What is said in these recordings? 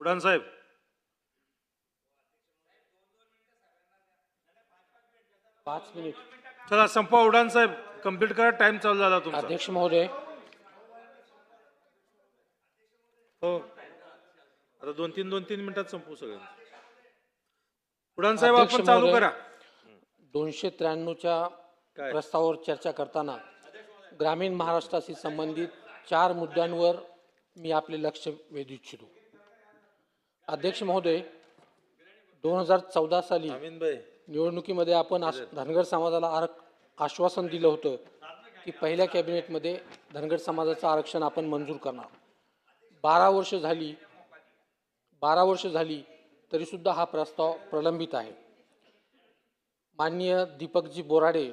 उडान साहेब. पाच मिनिट. चला संपवा उडान साहेब, कंप्लीट करा, टाइम चालू झाला तुमचा. अध्यक्ष महोदय, हो आता दोन तीन मिनिटात संपवू सगळं. उडान साहेब अध्यक्ष आपण चालू महोदय, करा. 293च्या काय प्रस्तावावर चर्चा करताना ग्रामीण महाराष्ट्राशी संबंधित 4 मुद्द्यांवर मी आपले लक्ष वेधू इच्छितो. अध्यक्ष महोदय, 2014 साली अमीन भाई, निवडणुकीमध्ये आपण धनगर समाजाला आश्वासन दिलं होतं की पहिल्या कॅबिनेटमध्ये धनगर समाजाचं आरक्षण आपण मंजूर करणार. 12 वर्ष झाली तरीसुद्धा हा प्रस्ताव प्रलंबित आहे. माननीय दीपकजी बोराडे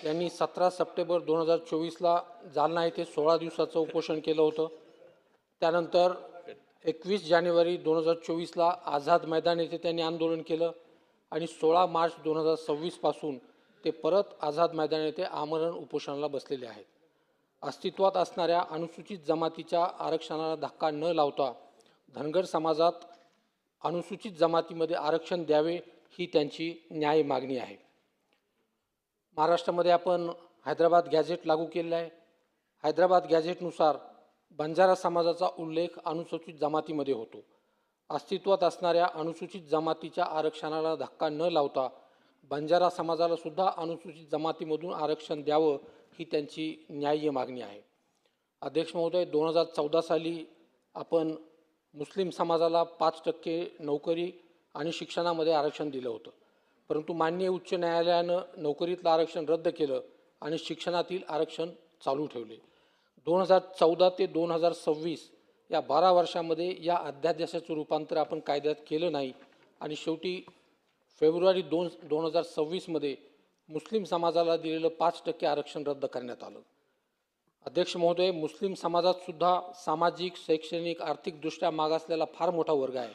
यांनी 17 सप्टेंबर 2024ला जालना येथे 16 दिवसाचं उपोषण केलं होतं. त्यानंतर 21 जानेवारी 2024ला आझाद मैदान येथे त्यांनी आंदोलन केलं आणि 16 मार्च 2026 पासून ते परत आझाद मैदान येथे आमरण उपोषणाला बसलेले आहेत. अस्तित्वात असणाऱ्या अनुसूचित जमातीच्या आरक्षणाला धक्का न लावता धनगर समाजात अनुसूचित जमातीमध्ये आरक्षण द्यावे ही त्यांची न्याय मागणी आहे. महाराष्ट्रामध्ये आपण हैदराबाद गॅझेट लागू केलेलं आहे. हैदराबाद गॅझेटनुसार बंजारा समाजाचा उल्लेख अनुसूचित जमातीमध्ये होतो. अस्तित्वात असणाऱ्या अनुसूचित जमातीच्या आरक्षणाला धक्का न लावता बंजारा समाजाला सुद्धा अनुसूचित जमातीमधून आरक्षण द्यावं ही त्यांची न्याय्य मागणी आहे. अध्यक्ष महोदय, 2014 साली आपण मुस्लिम समाजाला 5% नोकरी आणि शिक्षणामध्ये आरक्षण दिलं होतं, परंतु माननीय उच्च न्यायालयानं नोकरीतलं आरक्षण रद्द केलं आणि शिक्षणातील आरक्षण चालू ठेवले. 2014 ते 2026 या 12 वर्षामध्ये या अध्यादेशाचं रूपांतर आपण कायद्यात केलं नाही आणि शेवटी फेब्रुवारी 2026मध्ये मुस्लिम समाजाला दिलेलं 5% आरक्षण रद्द करण्यात आलं. अध्यक्ष महोदय, मुस्लिम समाजात सुद्धा सामाजिक, शैक्षणिक, आर्थिकदृष्ट्या मागासलेला फार मोठा वर्ग आहे.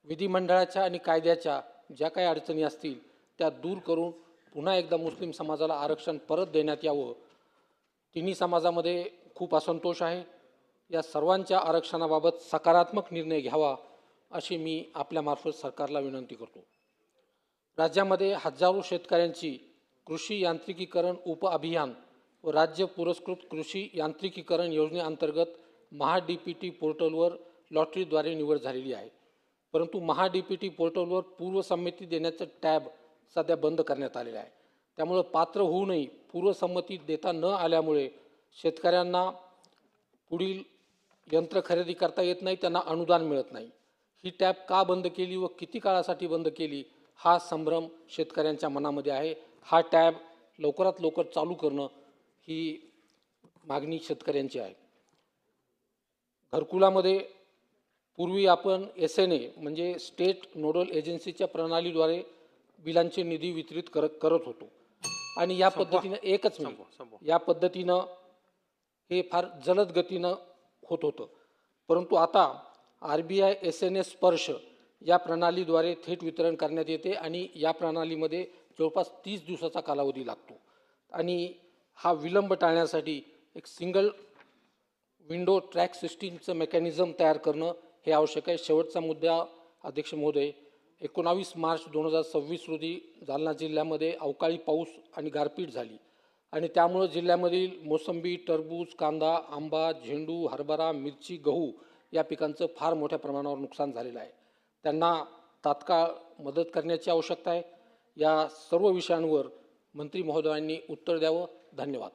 विधिमंडळाच्या आणि कायद्याच्या ज्या काही अडचणी असतील त्या दूर करून पुन्हा एकदा मुस्लिम समाजाला आरक्षण परत देण्यात यावं. तिन्ही समाजामध्ये खूप असंतोष आहे. या सर्वांच्या आरक्षणाबाबत सकारात्मक निर्णय घ्यावा अशी मी आपल्यामार्फत सरकारला विनंती करतो. राज्यामध्ये हजारो शेतकऱ्यांची कृषी यांत्रिकीकरण उपअभियान व राज्य पुरस्कृत कृषी यांत्रिकीकरण योजनेअंतर्गत महा-DPT पोर्टलवर लॉटरीद्वारे निवड झालेली आहे. परंतु महा-DPT पोर्टलवर पूर्वसंमती देण्याचं टॅब सध्या बंद करण्यात आलेलं आहे. त्यामुळे पात्र होऊनही पूर्वसंमती देता न आल्यामुळे शेतकऱ्यांना पुढील यंत्र खरेदी करता येत नाही, त्यांना अनुदान मिळत नाही. ही टॅब का बंद केली व किती काळासाठी बंद केली हा संभ्रम शेतकऱ्यांच्या मनामध्ये आहे. हा टॅब लवकरात लवकर चालू करणं ही मागणी शेतकऱ्यांची आहे. घरकुलामध्ये पूर्वी आपण SNA म्हणजे स्टेट नोडल एजन्सीच्या प्रणालीद्वारे बिलांचे निधी वितरित करत होतो आणि या पद्धतीनं या पद्धतीनं हे फार जलद गतीनं होत होतं. परंतु आता RBI SNA स्पर्श या प्रणालीद्वारे थेट वितरण करण्यात येते आणि या प्रणालीमध्ये जवळपास 30 दिवसाचा कालावधी लागतो आणि हा विलंब टाळण्यासाठी एक सिंगल विंडो ट्रॅक सिस्टीमचं मेकॅनिझम तयार करणं हे आवश्यक आहे. शेवटचा मुद्दा अध्यक्ष महोदय, 19 मार्च 2026 रोजी जालना जिल्ह्यामध्ये अवकाळी पाऊस आणि गारपीट झाली आणि त्यामुळे जिल्ह्यामधील मोसंबी, टरबूज, कांदा, आंबा, झेंडू, हरभरा, मिरची, गहू या पिकांचं फार मोठ्या प्रमाणावर नुकसान झालेलं आहे. त्यांना तात्काळ मदत करण्याची आवश्यकता आहे. या सर्व विषयांवर मंत्री महोदयांनी उत्तर द्यावं. धन्यवाद.